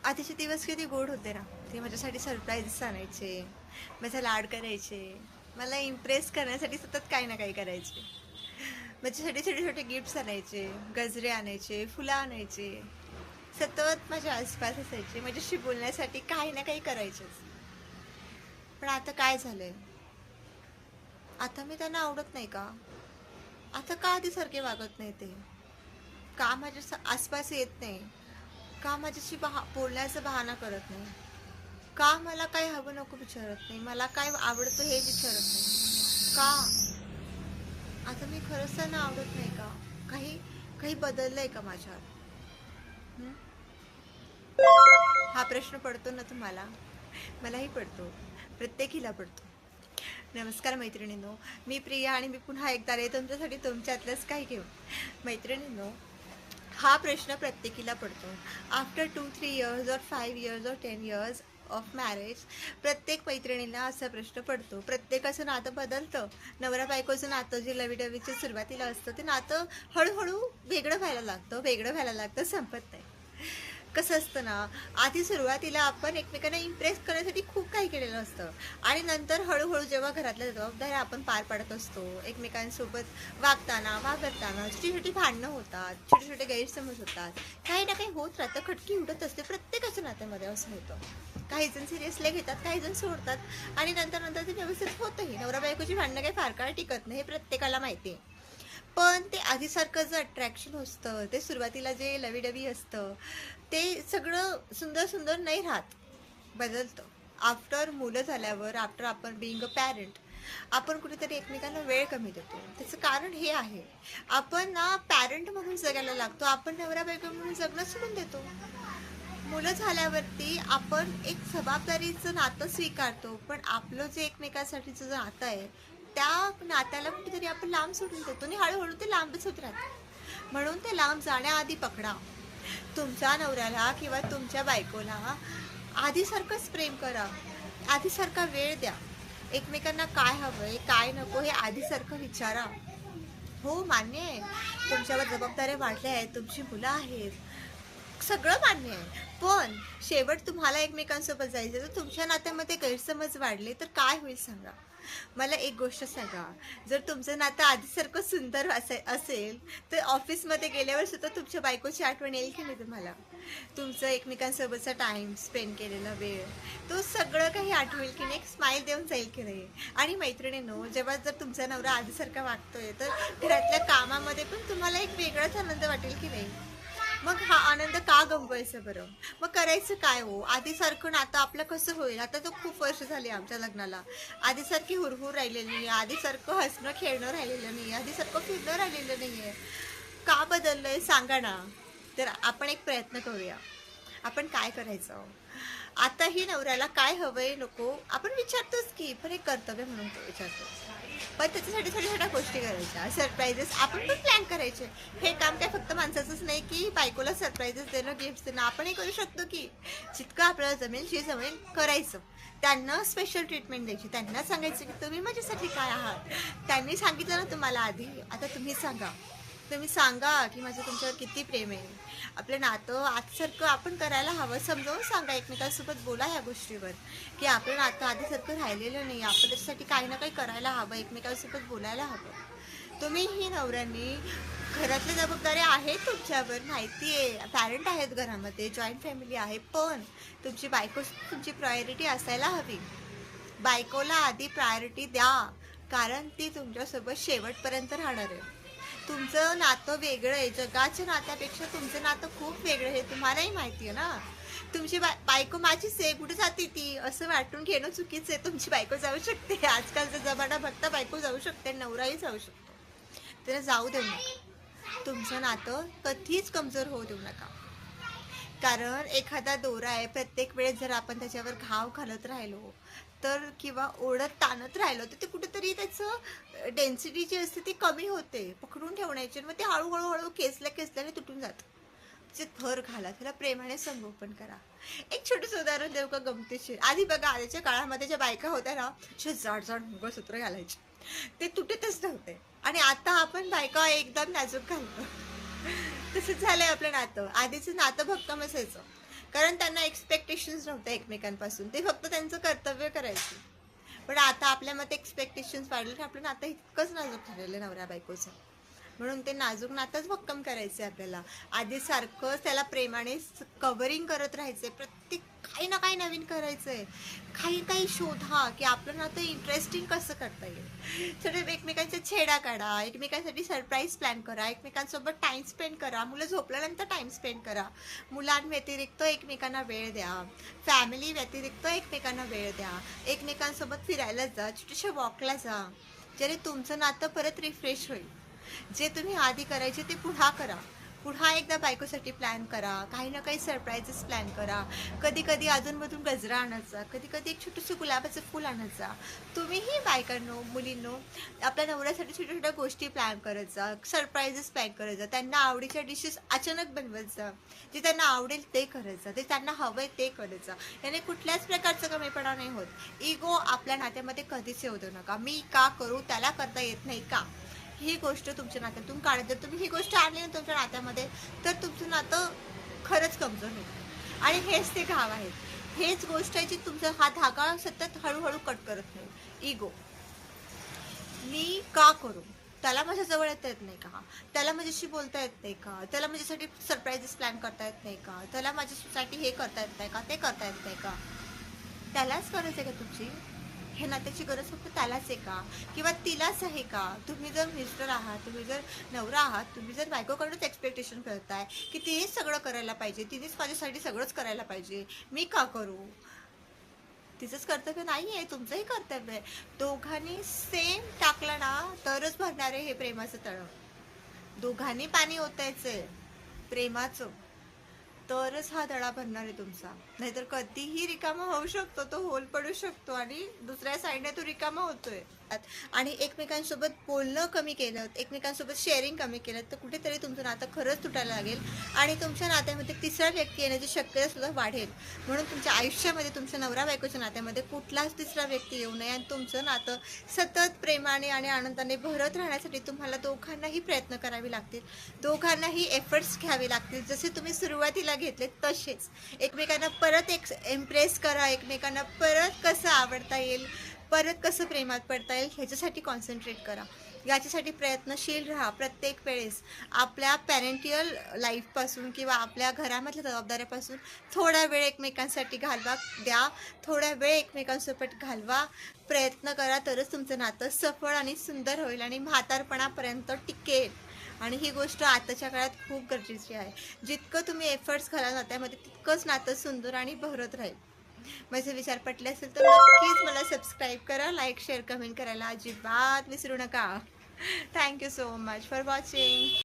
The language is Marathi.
आधीचे दिवस किती गोड होते ना. ते माझ्यासाठी सरप्राईज आणायचे, माझा लाड करायचे, मला इम्प्रेस करण्यासाठी सतत काही ना काही करायचे. माझ्यासाठी छोटे छोटे गिफ्ट्स आणायचे, गजरे आणायचे, फुलं आणायचे, सतत माझ्या आसपास असायचे, माझ्याशी बोलण्यासाठी काही ना काही करायचेच. पण आता काय झालंय? आता मी त्यांना आवडत नाही का? आता का आधीसारखे वागत नाही ते? का माझ्या आसपास येत नाही? का माझ्याशी बोलण्याचा बहाणा करत नाही? का मला काय हवं नको विचारत नाही? मला काय आवडतं हे विचारत नाही का? आता मी खरंच त्यांना आवडत नाही का? काही काही बदललंय का माझ्यात? हा प्रश्न पडतो ना तुम्हाला? मलाही पडतो, प्रत्येकीला पडतो. नमस्कार मैत्रिणींनो, मी प्रिया आणि मी पुन्हा एकदा आले तुमच्यासाठी तुमच्यातलंच काही घेऊन. मैत्रिणींनो, हा प्रश्न प्रत्येकीला पडतो. आफ्टर 2-3 इयर्स और 5 इयर्स और 10 इयर्स ऑफ मॅरेज प्रत्येक मैत्रिणीला असा प्रश्न पडतो. प्रत्येकाचं नातं बदलतं. नवरा बायकोचं नातं जे लवीडवीच्या सुरुवातीला असतं ते नातं हळूहळू वेगळं व्हायला लागतं, संपत नाही. कसं असतं ना, आधी सुरुवातीला आपण एकमेकांना इम्प्रेस करण्यासाठी खूप काही केलेलं असतं आणि नंतर हळूहळू जेव्हा घरातल्या जबाबदाऱ्या आपण पार पाडत असतो, एकमेकांसोबत वागताना छोटी छोटी भांडणं होतात, छोटे छोटे गैरसमज होतात, काही ना काही होत राहतं, खटकी उडत असते. प्रत्येकाच्या नात्यामध्ये असं होतं. काही जण सिरियसली घेतात, काही जण सोडतात आणि नंतर ते व्यवस्थित होतंही. नवरा बायकोची भांडणं काही फार काळ टिकत नाही, हे प्रत्येकाला माहिती आहे. पण ते आधीसारखं जे अट्रॅक्शन असतं, ते सुरुवातीला जे लवीडवी असतं, ते सगळं सुंदर सुंदर नाही राहत, बदलतं. आफ्टर मुलं झाल्यावर, आफ्टर आपण बिईंग अ पॅरेंट, आपण कुठेतरी एकमेकांना वेळ कमी देतो. त्याचं कारण हे आहे, आपण ना पॅरेंट म्हणून जगायला लागतो, आपण नवरा बायको म्हणून जगणं सोडून देतो. मुलं झाल्यावरती आपण एक जबाबदारीचं नातं स्वीकारतो, पण आपलं जे एकमेकांसाठीचं जे नातं आहे त्या नात्याला कुठेतरी आपण लांब सोडून देतो आणि हळूहळू ते लांबच होत राहतं. म्हणून ते लांब जाण्याआधी पकडा. तुमच्या नवऱ्याला किंवा तुमच्या बायकोला आधीसारखंच प्रेम करा, आधीसारखा वेळ द्या, एकमेकांना काय हवंय काय नको हे आधीसारखं विचारा. हो, मान्य आहे, तुमच्यावर जबाबदाऱ्या वाढल्या आहेत, तुमची मुलं आहेत, सगळं मान्य आहे. पण शेवट तुम्हाला एकमेकांसोबत जायचं तर तुमच्या नात्यामध्ये गैरसमज वाढले तर काय होईल सांगा? मला एक गोष्ट सांगा, जर तुमचं नातं आधीसारखं सुंदर असेल तर ऑफिसमध्ये गेल्यावर सुद्धा तुमच्या बायकोची आठवण येईल की नाही तुम्हाला? तुमचं एकमेकांसोबतचा टाइम स्पेंड केलेला वेळ, तो सगळं काही आठवेल की नाही? एक स्माईल देऊन जाईल की नाही? आणि मैत्रिणींनो, जेव्हा जर तुमचा नवरा आधीसारखा वागतोय तर घरातल्या कामामध्ये पण तुम्हाला एक वेगळाच आनंद वाटेल की नाही? मग हा आनंद का गमवायचा बरं? मग करायचं काय हो? आधीसारखं नातं आपलं कसं होईल? आता तर खूप वर्ष झाली आमच्या लग्नाला. आधीसारखी हुरहुर राहिलेली नाही, आधीसारखं हसणं खेळणं राहिलेलं नाही, आधीसारखं फिरणं राहिलेलं नाहीये. का बदललंय सांगा ना? तर आपण एक प्रयत्न करूया. आपण काय करायचं? आताही नवऱ्याला काय हवंय नको आपण विचारतोच की, पण एक कर्तव्य म्हणून विचारतो. पण त्याच्यासाठी छोट्या छोट्या गोष्टी करायच्या, सरप्राईजेस आपण पण प्लॅन करायचे. हे काम काय फक्त माणसाचंच नाही की बायकोला सरप्राईजेस देणं, गिफ्ट देणं, आपणही करू शकतो की. जितकं आपल्याला जमेल जे जमेल करायचं. त्यांना स्पेशल ट्रीटमेंट द्यायची, त्यांना सांगायचं की तुम्ही माझ्यासाठी काय आहात. त्यांनी सांगितलं ना तुम्हाला आधी, आता तुम्ही सांगा. तुम्ही सांगा की माझं तुमच्यावर किती प्रेम आहे. आपलं नातं आजसारखं आपण करायला हवं, समजावून सांगा, एकमेकांसोबत बोला ह्या गोष्टीवर की आपलं नातं आधीसारखं राहिलेलं नाही, आपण त्याच्यासाठी काही ना काही करायला हवं, एकमेकांसोबत बोलायला हवं. तुम्हीही नवऱ्यांनी घरातल्या जबाबदाऱ्या आहेत तुमच्यावर, माहिती आहे, पॅरेंट आहेत घरामध्ये, जॉईंट फॅमिली आहे, पण तुमची बायको तुमची प्रायोरिटी असायला हवी. बायकोला आधी प्रायोरिटी द्या, कारण ती तुमच्यासोबत शेवटपर्यंत राहणार आहे. तुमचं नातं वेगळं आहे, जगाच्या नात्यापेक्षा तुमचं नातं खूप वेगळं आहे, तुम्हालाही माहिती आहे ना. तुमची बायको माझीच आहे, कुठे जाते ती असं वाटून घेणं चुकीचं आहे. तुमची बायको जाऊ शकते, आजकालचा जमाना बघता बायको जाऊ शकते, नवराही जाऊ शकतो. त्याला जाऊ देऊ नका. तुमचं नातं कधीच कमजोर होऊ देऊ नका. कारण एखादा दोरा आहे, प्रत्येक वेळेस जर आपण त्याच्यावर घाव घालत राहिलो तर किंवा ओढत ताणत राहिलो तर ते कुठेतरी त्याचं डेन्सिटी जी असते ती कमी होते, पकडून ठेवण्याची, मग ते हळूहळू केसल्याने तुटून जातं. त्याचे थर घाला, त्याला प्रेमाने संगोपन करा. एक छोटंसं उदाहरण देऊ का गमतीशीर? आधी बघा, आधीच्या काळामध्ये ज्या बायका होत्या ना, जाड जाड मंगळसूत्र घालायचे, ते तुटतच नव्हते. आणि आता आपण बायका एकदम नाजूक घालतो. तसंच झालंय आपलं नातं. आधीचं नातं भक्कम असायचं, कारण त्यांना एक्सपेक्टेशन्स नव्हत्या एकमेकांपासून, ते फक्त त्यांचं कर्तव्य करायचे. पण आता आपल्यामध्ये एक्सपेक्टेशन्स वाढले की आपलं नातं इतकंच नाजूक ठरलेलं नवरा बायकोचं. म्हणून ते नाजूक नातंच भक्कम करायचे आपल्याला. आधी सारखंच त्याला प्रेमाने कव्हरिंग करत राहायचंय, प्रत्येक काही ना काही नवीन करायचंय, काही काही शोधा की आपलं नातं इंटरेस्टिंग कसं करता येईल. थोडे एकमेकांच्या छेडा काढा, एकमेकांसाठी सरप्राईज प्लॅन करा, एकमेकांसोबत टाइम स्पेंड करा, मुलं झोपल्यानंतर टाइम स्पेंड करा, मुलांव्यतिरिक्त एकमेकांना वेळ द्या, फॅमिली व्यतिरिक्त एकमेकांना वेळ द्या, एकमेकांसोबत फिरायला जा, छोट्याशा वॉकला जा, ज्याने तुमचं नातं परत रिफ्रेश होईल. जे तुम्ही आधी करायचे ते पुन्हा करा. पुन्हा एकदा बायकोसाठी प्लॅन करा, काही ना काही सरप्राईजेस प्लॅन करा. कधी कधी अधूनमधून गजरा आणायचा, कधी कधी एक छोटंसं गुलाबाचं फूल आणायचा. तुम्हीही बायकांनो, मुलींनो, आपल्या नवऱ्यासाठी छोट्या छोट्या गोष्टी प्लॅन करायचा, सरप्राईजेस प्लॅन करायचा, त्यांना आवडीच्या डिशेस अचानक बनवायचा, जे त्यांना आवडेल ते करायचं, ते त्यांना हवंय ते करायचं. याने कुठल्याच प्रकारचा कमीपणा नाही होत. इगो आपल्या नात्यामध्ये कधीच येऊ देऊ नका. मी का करू, त्याला करता येत नाही का, ही गोष्ट तुमच्या नात्यातून काढत. जर तुम्ही ही गोष्ट आणली ना तुमच्या नात्यामध्ये, तर तुमचं नातं खरंच कमजोर होईल. आणि हेच ते घाव आहेत, हेच गोष्ट आहे जी तुमचा हा धागा सतत हळूहळू कट करत नाही. इगो. मी का करू, त्याला माझ्या जवळ येता येत नाही का, त्याला माझ्याशी बोलता येत नाही का, त्याला माझ्यासाठी सरप्राईजेस प्लॅन करता येत नाही का, त्याला माझ्यासाठी हे करता येत नाही का, ते करता येत नाही का. त्यालाच गरज आहे का तुमची, हे नात्याची गरज फक्त त्यालाच आहे का, किंवा तिलाच आहे का. तुम्ही जर मिस्टर आहात, तुम्ही जर नवरा आहात, तुम्ही जर बायकोकडूनच एक्सपेक्टेशन करताय की तिनेच सगळं करायला पाहिजे, तिनेच माझ्यासाठी सगळंच करायला पाहिजे, मी का करू. तिचंच कर्तव्य नाही आहे, तुमचंही कर्तव्य आहे. दोघांनी सेम टाकलं ना तरच भरणार आहे हे प्रेमाचं तळं. दोघांनी पाणी ओतायचंय प्रेमाचं, तरच हा तळा भरणार आहे तुमचा. नाहीतर कधीही रिकामा होऊ शकतो, तो होल पडू शकतो आणि दुसऱ्या साईडने तो रिकामा होतोय. आणि एकमेकांसोबत बोलणं कमी केलं, एकमेकांसोबत शेअरिंग कमी केलं, तर कुठेतरी तुमचं नातं खरंच तुटायला लागेल आणि तुमच्या नात्यामध्ये तिसरा व्यक्ती येण्याची शक्यता सुद्धा वाढेल. म्हणून तुमच्या आयुष्यामध्ये, तुमच्या नवरा बायकोच्या नात्यामध्ये कुठलाच तिसरा व्यक्ती येऊ नये आणि तुमचं नातं सतत प्रेमाने आणि आनंदाने भरत राहण्यासाठी तुम्हाला दोघांनाही प्रयत्न करावे लागतील, दोघांनाही एफर्ट्स घ्यावे लागतील. जसे तुम्ही सुरुवातीला घेतले तसेच एकमेकांना परत इम्प्रेस करा, एकमेकांना परत कसं आवडता येईल, परत कसं प्रेमात पडता येईल ह्याच्यासाठी कॉन्सन्ट्रेट करा. याच्यासाठी प्रयत्नशील राहा. प्रत्येक वेळेस आपल्या पॅरेंटियल लाईफपासून किंवा आपल्या घरामधल्या जबाबदाऱ्यापासून थोडा वेळ एकमेकांसाठी घालवा द्या, थोडा वेळ एकमेकांसोबत घालवा, प्रयत्न करा, तरच तुमचं नातं सफळ आणि सुंदर होईल आणि म्हातारपणापर्यंत टिकेल. आणि ही गोष्ट आताच्या काळात खूप गरजेची आहे. जितकं तुम्ही एफर्ट्स घालाल नात्यामध्ये, तितकंच नातं सुंदर आणि बहरत राहील. माझे विचार पटले असेल तर नक्कीच मला सबस्क्राईब करा, लाईक, शेअर, कमेंट करायला अजिबात विसरू नका. Thank you so much for watching.